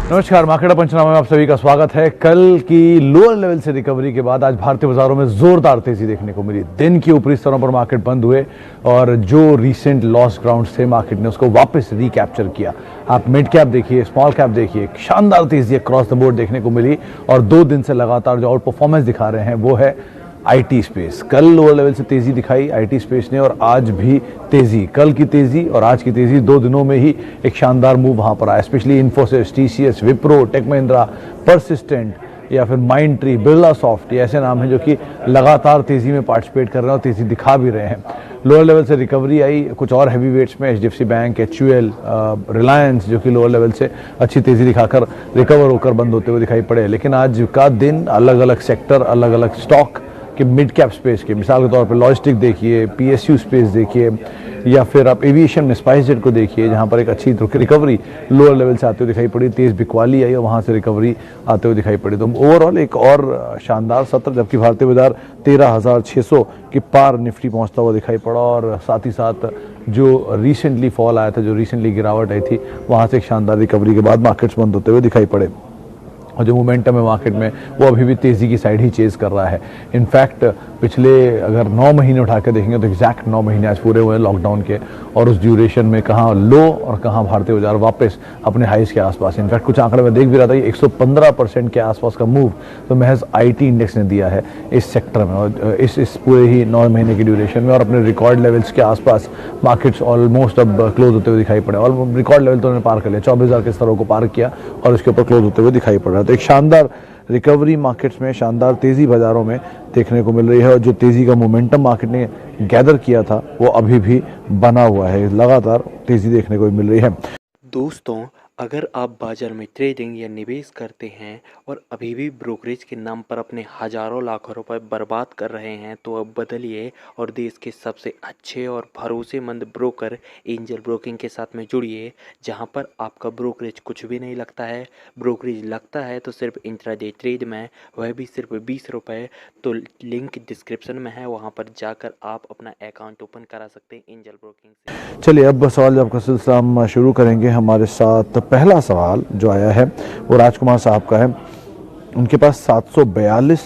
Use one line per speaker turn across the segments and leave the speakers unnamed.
नमस्कार, मार्केट पंचनामा में आप सभी का स्वागत है। कल की लोअर लेवल से रिकवरी के बाद आज भारतीय बाजारों में जोरदार तेजी देखने को मिली। दिन की ऊपरी स्तरों पर मार्केट बंद हुए और जो रीसेंट लॉस ग्राउंड्स थे मार्केट ने उसको वापस रिकैप्चर किया। आप मिड कैप देखिए, स्मॉल कैप देखिए, शानदार तेजी अक्रॉस द बोर्ड देखने को मिली और 2 दिन से लगातार जो आउट परफॉर्मेंस दिखा रहे हैं वो है आईटी स्पेस। कल लोअर लेवल से तेजी दिखाई आईटी स्पेस ने और आज भी तेजी, कल की तेजी और आज की तेजी 2 दिनों में ही एक शानदार मूव वहां पर आया। Specially Infosys, TCS, Wipro, tech Mahindra, persistent या फिर माइंड ट्री, बिरला सॉफ्ट, ये ऐसे नाम हैं जो कि लगातार तेजी में पार्टिसिपेट कर रहे हैं और तेजी दिखा भी रहे हैं। लोअर लेवल से रिकवरी आई कुछ और हैवी वेट्स में, एचडीएफसी बैंक, एचयूएल, रिलायंस जो कि लोअर लेवल से अच्छी तेजी दिखाकर रिकवर होकर बंद होते हुए दिखाई पड़े। लेकिन आज का दिन अलग अलग सेक्टर, अलग अलग स्टॉक कि मिड कैप स्पेस के, मिसाल के तौर पर लॉजिस्टिक देखिए, पीएसयू स्पेस देखिए या फिर आप एविएशन में स्पाइस जेट को देखिए जहां पर एक अच्छी रिकवरी लोअर लेवल से आते हुए दिखाई पड़ी। तेज बिकवाली आई और वहां से रिकवरी आते हुए दिखाई पड़ी। तो ओवरऑल एक और शानदार सत्र, जबकि भारतीय बाजार 13,600 के पार निफ्टी पहुंचता हुआ दिखाई पड़ा और साथ ही साथ जो रिसेंटली फॉल आया था, जो रिसेंटली गिरावट आई थी, वहां से एक शानदार रिकवरी के बाद मार्केट्स बंद होते हुए दिखाई पड़े। और जो मोमेंटम है मार्केट में वो अभी भी तेज़ी की साइड ही चेज़ कर रहा है। इनफैक्ट पिछले अगर 9 महीने उठा के देखेंगे तो एग्जैक्ट 9 महीने आज पूरे हुए लॉकडाउन के और उस ड्यूरेशन में कहाँ लो और कहाँ भारतीय बाजार वापस अपने हाइस के आसपास। इनफैक्ट कुछ आंकड़े में देख भी रहा था, 115% के आसपास का मूव तो महज आईटी इंडेक्स ने दिया है इस सेक्टर में और इस पूरे ही 9 महीने की ड्यूरेशन में। और अपने रिकॉर्ड लेवल्स के आसपास मार्केट्स ऑलमोस्ट अब क्लोज होते हुए दिखाई पड़े और रिकॉर्ड लेवल तो उन्होंने पार कर लिया, 24,000 के स्तरों को पार किया और उसके ऊपर क्लोज होते हुए दिखाई पड़ रहा है। तो एक शानदार रिकवरी मार्केट्स में, शानदार तेजी बाजारों में देखने को मिल रही है और जो तेजी का मोमेंटम मार्केट ने गैदर किया था वो अभी भी बना हुआ है, लगातार तेजी देखने को मिल रही है।
दोस्तों, अगर आप बाजार में ट्रेडिंग या निवेश करते हैं और अभी भी ब्रोकरेज के नाम पर अपने हजारों लाखों रुपए बर्बाद कर रहे हैं तो अब बदलिए और देश के सबसे अच्छे और भरोसेमंद ब्रोकर एंजल ब्रोकिंग के साथ में जुड़िए, जहां पर आपका ब्रोकरेज कुछ भी नहीं लगता है। ब्रोकरेज लगता है तो सिर्फ इंट्राडे ट्रेड में, वह भी सिर्फ 20 रुपये। तो लिंक डिस्क्रिप्शन में है, वहां पर जाकर आप अपना अकाउंट ओपन करा सकते हैं एंजल ब्रोकिंग से।
चलिए अब सवाल जवाब का सिलसिला हम शुरू करेंगे। हमारे साथ पहला सवाल जो आया है वो राजकुमार साहब का है। उनके पास 742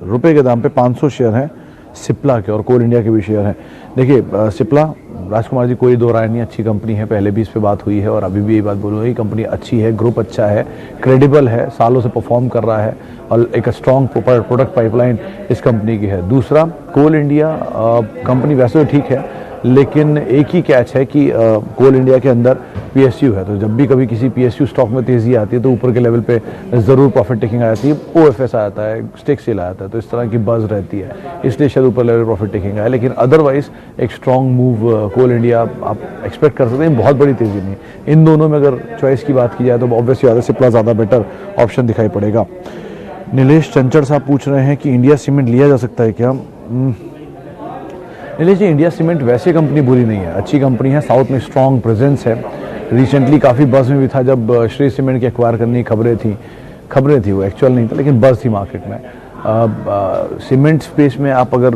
रुपये के दाम पे 500 शेयर हैं सिप्ला के और कोल इंडिया के भी शेयर हैं। देखिए सिप्ला, राजकुमार जी, कोई दो राय नहीं, अच्छी कंपनी है, पहले भी इस पे बात हुई है और अभी भी यही बात बोलूँगी। कंपनी अच्छी है, ग्रुप अच्छा है, क्रेडिबल है, सालों से परफॉर्म कर रहा है और एक स्ट्रॉन्ग प्रोडक्ट पाइपलाइन इस कंपनी की है। दूसरा, कोल इंडिया कंपनी वैसे तो ठीक है लेकिन एक ही कैच है कि कोल इंडिया के अंदर पीएसयू है, तो जब भी कभी किसी पीएसयू स्टॉक में तेजी आती है तो ऊपर के लेवल पे ज़रूर प्रॉफिट टेकिंग आ जाती है, ओएफएस आ जाता है, स्टेक सेल आ जाता है, तो इस तरह की बज़ रहती है, इसलिए शायद ऊपर लेवल प्रॉफिट टेकिंग आए। लेकिन अदरवाइज एक स्ट्रॉन्ग मूव कोल इंडिया आप एक्सपेक्ट कर सकते हैं, बहुत बड़ी तेज़ी नहीं। इन दोनों में अगर चॉइस की बात की जाए तो ऑब्वियसली ज़्यादा सिप्ला ज़्यादा बेटर ऑप्शन दिखाई पड़ेगा। नीलेश चंचड़ साहब पूछ रहे हैं कि इंडिया सीमेंट लिया जा सकता है क्या? नीलेश जी, इंडिया सीमेंट वैसे कंपनी बुरी नहीं है, अच्छी कंपनी है, साउथ में स्ट्रॉन्ग प्रेजेंस है। रिसेंटली काफ़ी बज़ में भी था जब श्री सीमेंट की एक्वायर करने की खबरें थी, वो एक्चुअल नहीं था लेकिन बज़ थी मार्केट में। सीमेंट स्पेस में आप अगर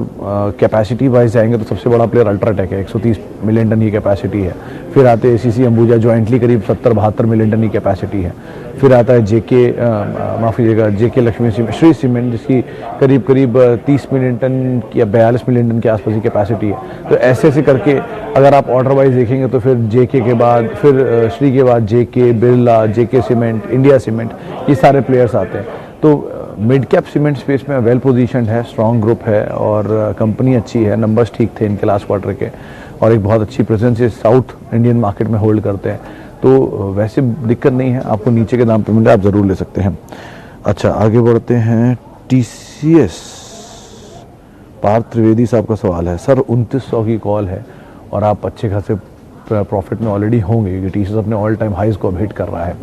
कैपेसिटी वाइज जाएंगे तो सबसे बड़ा प्लेयर अल्ट्राटेक है, 130 मिलियन टन की कैपेसिटी है। फिर आते हैं एसीसी अंबुजा, ज्वाइंटली करीब 70-72 मिलियन टन की कैपेसिटी है। फिर आता है जेके लक्ष्मी सीमेंट, श्री सीमेंट, जिसकी करीब 30 मिलियन टन या 42 मिलियन टन के आसपास की कैपेसिटी है। तो ऐसे करके अगर आप ऑर्डर वाइज देखेंगे तो फिर जेके के बाद, फिर श्री के बाद जेके, बिरला, जेके सीमेंट, इंडिया सीमेंट, ये सारे प्लेयर्स आते हैं। तो मिड कैप सीमेंट स्पेस में वेल पोजीशनड है, स्ट्रॉन्ग ग्रुप है और कंपनी अच्छी है, नंबर्स ठीक थे इनके लास्ट क्वार्टर के और एक बहुत अच्छी प्रेजेंस है, साउथ इंडियन मार्केट में होल्ड करते हैं, तो वैसे दिक्कत नहीं है। आपको नीचे के दाम पे मिले, आप ज़रूर ले सकते हैं। अच्छा, आगे बढ़ते हैं। टीसीएस, पार्थ त्रिवेदी साहब का सवाल है, सर 2900 की कॉल है और आप अच्छे खासे प्रॉफिट में ऑलरेडी होंगे क्योंकि टीसीएस अपने ऑल टाइम हाइज को हिट कर रहा है।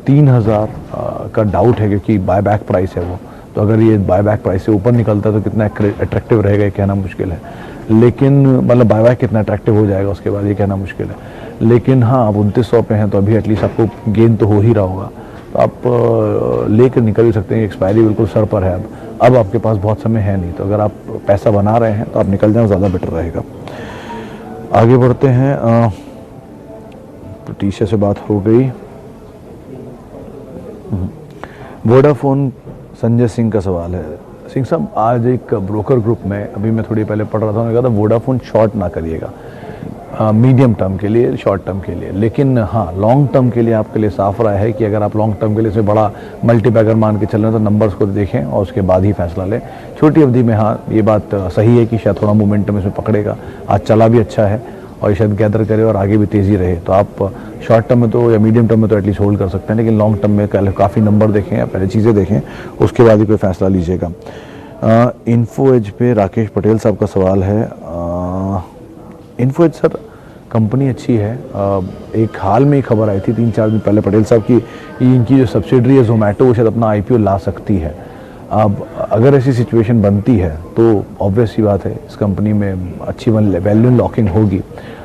3000 का डाउट है क्योंकि बायबैक प्राइस है वो, तो अगर ये बायबैक प्राइस से ऊपर निकलता है तो कितना अट्रैक्टिव रहेगा ये कहना मुश्किल है। लेकिन मतलब बायबैक कितना अट्रैक्टिव हो जाएगा उसके बाद ये कहना मुश्किल है। लेकिन हाँ, आप 2900 पे हैं तो अभी एटलीस्ट आपको गेन तो हो ही रहा होगा, तो आप लेकर निकल भी सकते हैं। एक्सपायरी बिल्कुल सर पर है, अब आपके पास बहुत समय है नहीं, तो अगर आप पैसा बना रहे हैं तो आप निकल जाएं, ज़्यादा बेटर रहेगा। आगे बढ़ते हैं। तो टीसीएस से बात हो गई। वोडाफोन, संजय सिंह का सवाल है। सिंह साहब, आज एक ब्रोकर ग्रुप में अभी मैं थोड़ी पहले पढ़ रहा था, उन्होंने कहा था वोडाफोन शॉर्ट ना करिएगा, मीडियम टर्म के लिए, शॉर्ट टर्म के लिए। लेकिन हाँ, लॉन्ग टर्म के लिए आपके लिए साफ राय है कि अगर आप लॉन्ग टर्म के लिए इसमें बड़ा मल्टीबैगर मान के चल रहे हैं तो नंबर्स को देखें और उसके बाद ही फैसला लें। छोटी अवधि में हाँ, ये बात सही है कि शायद थोड़ा मोमेंटम इसमें पकड़ेगा। आज चला भी अच्छा है और ये शायद गैदर करे और आगे भी तेज़ी रहे, तो आप शॉर्ट टर्म में तो या मीडियम टर्म में तो एटलीस्ट होल्ड कर सकते हैं। लेकिन लॉन्ग टर्म में काफ़ी नंबर देखें या पहले चीज़ें देखें, उसके बाद ही कोई फैसला लीजिएगा। इन्फो एज पे राकेश पटेल साहब का सवाल है। इन्फो एज सर, कंपनी अच्छी है। एक हाल में ही खबर आई थी 3-4 दिन पहले पटेल साहब की, इनकी जो सब्सिडरी है जोमेटो, वो शायद अपना आईपीओ ला सकती है। अब अगर ऐसी सिचुएशन बनती है तो ऑब्वियस सी बात है इस कंपनी में अच्छी वैल्यू लॉकिंग होगी।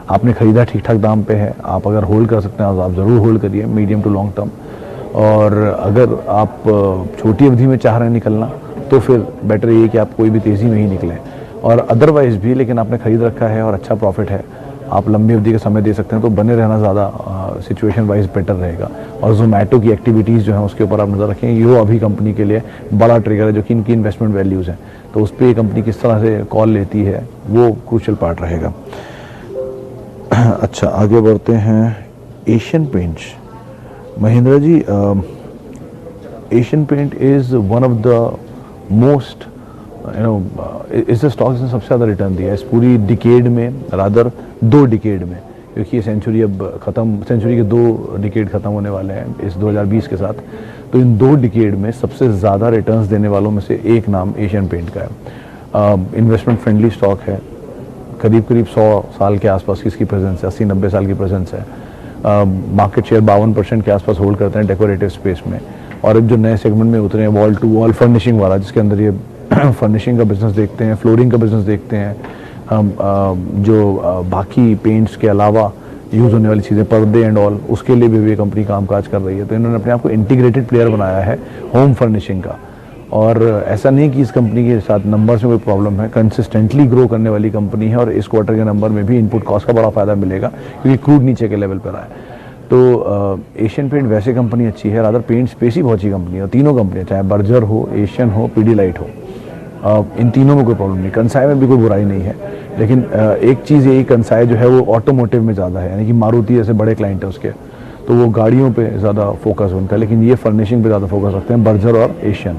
आपने खरीदा ठीक ठाक दाम पे है, आप अगर होल्ड कर सकते हैं तो आप ज़रूर होल्ड करिए मीडियम टू लॉन्ग टर्म। और अगर आप छोटी अवधि में चाह रहे हैं निकलना तो फिर बेटर ये कि आप कोई भी तेज़ी में ही निकलें। और अदरवाइज भी, लेकिन आपने खरीद रखा है और अच्छा प्रॉफिट है, आप लंबी अवधि का समय दे सकते हैं, तो बने रहना ज़्यादा सिचुएशन वाइज बेटर रहेगा। और जोमेटो की एक्टिविटीज़ जो है उसके ऊपर आप नज़र रखें, ये अभी कंपनी के लिए बड़ा ट्रिगर है, जो कि इनकी इन्वेस्टमेंट वैल्यूज़ हैं, तो उस पर ये कंपनी किस तरह से कॉल लेती है वो क्रूशियल पार्ट रहेगा। अच्छा, आगे बढ़ते हैं। Asian paints, Mahendra ji, Asian paint is one of the most इस स्टॉक ने सबसे ज़्यादा रिटर्न दिया है इस पूरी डिकेड में, रादर 2 डिकेड में, क्योंकि ये सेंचुरी अब ख़त्म, सेंचुरी के 2 डिकेड ख़त्म होने वाले हैं इस 2020 के साथ। तो इन 2 डिकेड में सबसे ज़्यादा रिटर्न्स देने वालों में से एक नाम एशियन पेंट का है। इन्वेस्टमेंट फ्रेंडली स्टॉक है, करीब 100 साल के आसपास की इसकी प्रेजेंस है, 80-90 साल की प्रेजेंस है। मार्केट शेयर 52% के आसपास होल्ड करते हैं डेकोरेटिव स्पेस में। और अब जो नए सेगमेंट में उतरे हैं, वॉल टू वॉल फर्निशिंग वाला, जिसके अंदर ये फर्निशिंग का बिजनेस देखते हैं, फ्लोरिंग का बिजनेस देखते हैं, जो बाकी पेंट्स के अलावा यूज़ होने वाली चीज़ें, पर्दे एंड ऑल, उसके लिए भी ये कंपनी कामकाज कर रही है। तो इन्होंने अपने आप को इंटीग्रेटेड प्लेयर बनाया है होम फर्निशिंग का। और ऐसा नहीं कि इस कंपनी के साथ नंबर्स में कोई प्रॉब्लम है, कंसिस्टेंटली ग्रो करने वाली कंपनी है। और इस क्वार्टर के नंबर में भी इनपुट कॉस्ट का बड़ा फायदा मिलेगा, क्योंकि क्रूड नीचे के लेवल पर आया। तो एशियन पेंट वैसे कंपनी अच्छी है, रादर पेंट स्पेस ही बहुत अच्छी कंपनी है। तीनों कंपनियाँ, चाहे बर्जर हो, एशियन हो, पीडीलाइट हो, इन तीनों में कोई प्रॉब्लम नहीं। कंसाई में भी कोई बुराई नहीं है, लेकिन एक चीज़ यही, कंसाई जो है वो ऑटोमोटिव में ज़्यादा है, यानी कि मारुति जैसे बड़े क्लाइंट है उसके, तो वो गाड़ियों पे ज़्यादा फोकस उनका है। लेकिन ये फर्निशिंग पे ज़्यादा फोकस रखते हैं, बर्जर और एशियन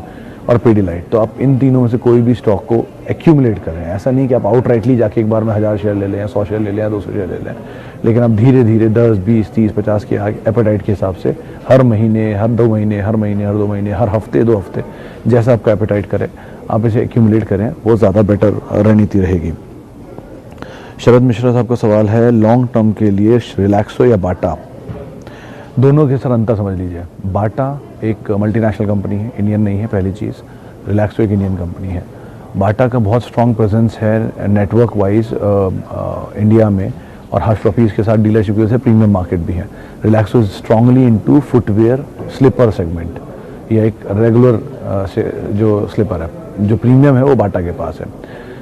और पीडीलाइट। तो आप इन तीनों में से कोई भी स्टॉक को एक्यूमुलेट करें, ऐसा नहीं कि आप आउटराइटली जाके एक बार में 1000 शेयर ले लें, 100 शेयर ले लें, 200 शेयर ले लें, लेकिन आप धीरे धीरे 10, 20, 30, 50 के एपेटाइट के हिसाब से हर महीने, हर 2 महीने, हर महीने, हर 2 महीने, हर हफ्ते 2 हफ्ते, जैसा आपका एपेटाइट करे आप इसे एक्यूमुलेट करें, वो ज़्यादा बेटर रणनीति रहेगी। शरद मिश्रा साहब का सवाल है, लॉन्ग टर्म के लिए रिलैक्सो या बाटा? दोनों के सर अंतर समझ लीजिए। बाटा एक मल्टीनेशनल कंपनी है, इंडियन नहीं है, पहली चीज़। रिलैक्सो एक इंडियन कंपनी है। बाटा का बहुत स्ट्रॉन्ग प्रेजेंस है नेटवर्क वाइज इंडिया में, और हर्ष ट्रॉफीज के साथ डीलरशिप की वजह से प्रीमियम मार्केट भी है। Relaxo is strongly into footwear slipper segment, या एक रेगुलर जो स्लीपर है, जो प्रीमियम है वो बाटा के पास है।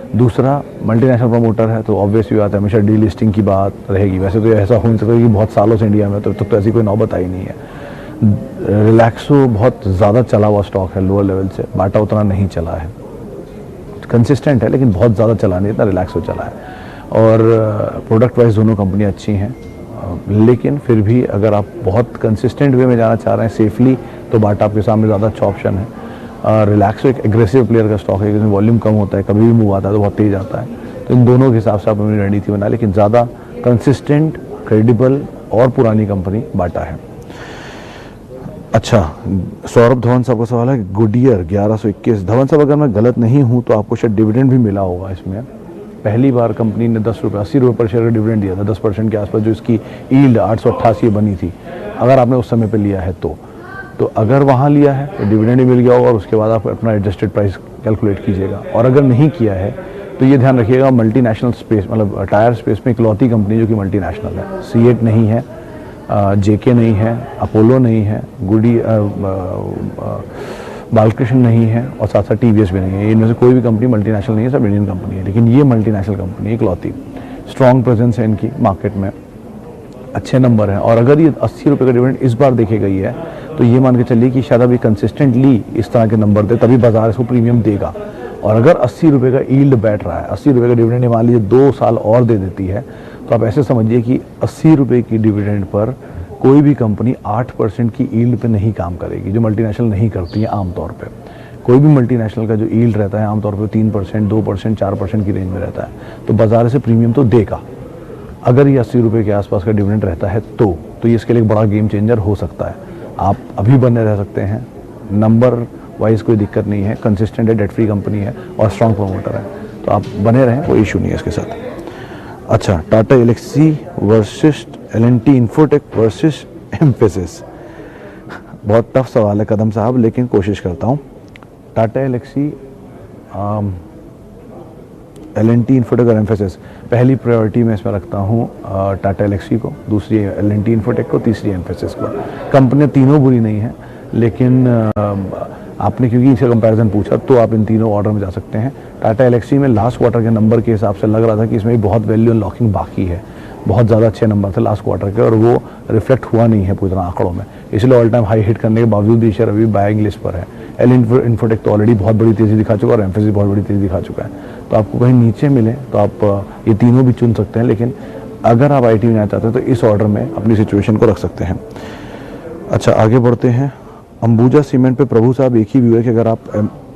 दूसरा, मल्टीनेशनल प्रमोटर है, तो ऑब्वियसली बात है हमेशा डी लिस्टिंग की बात रहेगी। वैसे तो ऐसा हो नहीं सकता कि बहुत सालों से इंडिया में, तो ऐसी कोई नौबत आई नहीं है। रिलैक्सो बहुत ज़्यादा चला हुआ स्टॉक है लोअर लेवल से, बाटा उतना नहीं चला है, कंसिस्टेंट है लेकिन बहुत ज़्यादा चला नहीं, इतना रिलैक्सो चला है। और प्रोडक्ट वाइज दोनों कंपनी अच्छी हैं, लेकिन फिर भी अगर आप बहुत कंसिस्टेंट वे में जाना चाह रहे हैं सेफली, तो बाटा आपके सामने ज़्यादा अच्छा ऑप्शन है। रिलैक्सो एक एग्रेसिव प्लेयर का स्टॉक है, जिसमें वॉल्यूम कम होता है, कभी भी मूव आता है तो बहुत तेज आता है। तो इन दोनों के हिसाब से आप अपनी रणनीति बनाए, लेकिन ज़्यादा कंसिस्टेंट, क्रेडिबल और पुरानी कंपनी बाटा है। अच्छा, सौरभ धवन साहब का सवाल है, गुडियर 1121। धवन साहब, अगर मैं गलत नहीं हूँ तो आपको शायद डिविडेंड भी मिला होगा इसमें। पहली बार कंपनी ने 10 रुपये 80 रुपये पर शेयर का डिविडेंड दिया था, 10% के आसपास, जो इसकी यील्ड 888 बनी थी, अगर आपने उस समय पे लिया है तो अगर वहाँ लिया है तो डिविडेंड ही मिल गया होगा, और उसके बाद आप अपना एडजस्टेड प्राइस कैलकुलेट कीजिएगा। और अगर नहीं किया है तो ये ध्यान रखिएगा, मल्टीनेशनल स्पेस, मतलब टायर स्पेस में इकलौती कंपनी जो कि मल्टीनेशनल है। सीएट नहीं है, जेके नहीं है, अपोलो नहीं है, बालकृष्ण नहीं है, और साथ साथ टीवीएस भी नहीं है। इनमें से कोई भी कंपनी मल्टीनेशनल नहीं है, सब इंडियन कंपनी है। लेकिन ये मल्टीनेशनल कंपनी इकलौती, स्ट्रॉन्ग प्रेजेंस है इनकी मार्केट में। अच्छे नंबर हैं, और अगर ये 80 रुपये का डिविडेंड इस बार देखी गई है तो ये मान के चलिए कि शायद अभी कंसिस्टेंटली इस तरह के नंबर दे, तभी बाजार इसको प्रीमियम देगा। और अगर 80 रुपये का यील्ड बैठ रहा है, 80 रुपये का डिविडेंड मान लीजिए 2 साल और दे देती है, तो आप ऐसे समझिए कि 80 रुपये की डिविडेंड पर कोई भी कंपनी 8% की यील्ड पे नहीं काम करेगी, जो मल्टीनेशनल नहीं करती है आमतौर पे। कोई भी मल्टीनेशनल का जो यील्ड रहता है आमतौर पे 3%, 2%, 4% की रेंज में रहता है, तो बाजार से प्रीमियम तो देगा। अगर ये 80 रुपये के आसपास का डिविडेंड रहता है तो ये इसके लिए एक बड़ा गेम चेंजर हो सकता है। आप अभी बने रह सकते हैं, नंबर वाइज कोई दिक्कत नहीं है, कंसिस्टेंट है, डेट फ्री कंपनी है और स्ट्रॉन्ग प्रमोटर है, तो आप बने रहें, कोई इशू नहीं है इसके साथ। अच्छा, Tata Elxsi versus L&T infotech versus Mphasis, बहुत टफ सवाल है कदम साहब, लेकिन कोशिश करता हूँ। टाटा एलेक्सी, L&T इन्फोटेक और एम्फेसिस, पहली प्रायोरिटी में इसमें रखता हूँ टाटा एलेक्सी को, दूसरी L&T इन्फोटेक को, तीसरी एम्फेसिस को। कंपनियाँ तीनों बुरी नहीं हैं, लेकिन आपने क्योंकि इसका कंपैरिजन पूछा तो आप इन तीनों ऑर्डर में जा सकते हैं। टाटा एलेक्सी में लास्ट क्वार्टर के नंबर के हिसाब से लग रहा था कि इसमें बहुत वैल्यू अनलॉकिंग बाकी है, बहुत ज़्यादा अच्छे नंबर थे लास्ट क्वार्टर के, और वो रिफ्लेक्ट हुआ नहीं है पूरी तरह आंकड़ों में, इसलिए ऑल टाइम हाई हिट करने के बावजूद भी शेयर अभी बाइंग लिस्ट पर है। L&T तो ऑलरेडी बहुत बड़ी तेज़ी दिखा चुका है और एम्फेसिस बहुत बड़ी तेज़ी दिखा चुका है, तो आपको कहीं नीचे मिले तो आप ये तीनों भी चुन सकते हैं, लेकिन अगर आप IT में जाना चाहते हैं तो इस ऑर्डर में अपनी सिचुएशन को रख सकते हैं। अच्छा, आगे बढ़ते हैं। अंबुजा सीमेंट पे प्रभु साहब एक ही व्यू है कि अगर आप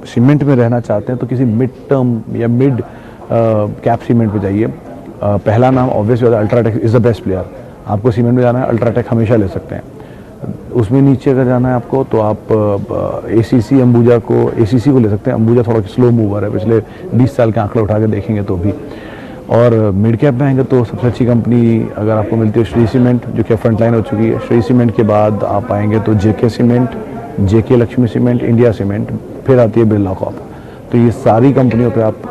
सीमेंट में रहना चाहते हैं तो किसी मिड टर्म या मिड कैप सीमेंट पे जाइए। पहला नाम obviously UltraTech is the best player. आपको सीमेंट में जाना है, अल्ट्राटेक हमेशा ले सकते हैं। उसमें नीचे अगर जाना है आपको तो आप ACC अंबुजा को ACC को ले सकते हैं। अंबुजा थोड़ा स्लो मूवर है, पिछले 20 साल के आंकड़े उठा के देखेंगे तो भी। और मिड कैप में आएंगे तो सबसे अच्छी कंपनी अगर आपको मिलती है श्री सीमेंट, जो कि फ्रंट लाइन हो चुकी है। श्री सीमेंट के बाद आप आएंगे तो JK cement, JK Lakshmi cement, India cement, फिर आती है बिरला कॉर्प। तो ये सारी कंपनियों पे आप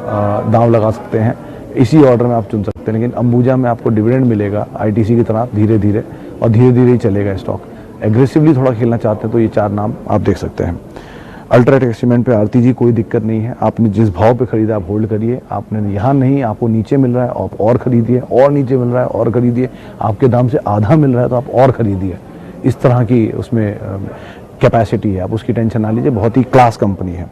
दांव लगा सकते हैं, इसी ऑर्डर में आप चुन सकते हैं। लेकिन अंबुजा में आपको डिविडेंड मिलेगा ITC की तरह धीरे धीरे, और धीरे धीरे ही चलेगा स्टॉक। एग्रेसिवली थोड़ा खेलना चाहते हैं तो ये 4 नाम आप देख सकते हैं। अल्ट्राटेक सीमेंट पे RTG कोई दिक्कत नहीं है, आपने जिस भाव पे खरीदा आप होल्ड करिए। आपने यहाँ नहीं, आपको नीचे मिल रहा है आप और खरीदिए, और नीचे मिल रहा है और खरीदिए, आपके दाम से आधा मिल रहा है तो आप और खरीदिए। इस तरह की उसमें कैपेसिटी है, आप उसकी टेंशन ना लीजिए, बहुत ही क्लास कंपनी है।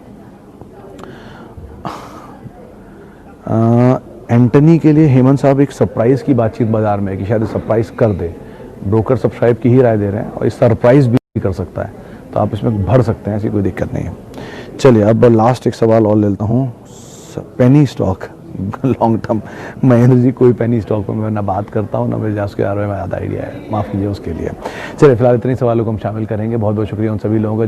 एंटनी के लिए हेमंत साहब एक सरप्राइज की बातचीत बाजार में है कि शायद सरप्राइज कर दे। ब्रोकर सब्सक्राइब की ही राय दे रहे हैं और इस सरप्राइज भी कर सकता है, तो आप इसमें भर सकते हैं, ऐसी कोई दिक्कत नहीं है। चलिए अब लास्ट एक सवाल और लेता हूँ। Penny stock long term, Mahendra ji कोई पेनी स्टॉक पर मैं ना बात करता हूँ ना मुझे उसके बारे में ज़्यादा आइडिया है, माफ़ कीजिए उसके लिए। चलिए फिलहाल इतने सवालों को हम शामिल करेंगे। बहुत बहुत शुक्रिया उन सभी लोगों का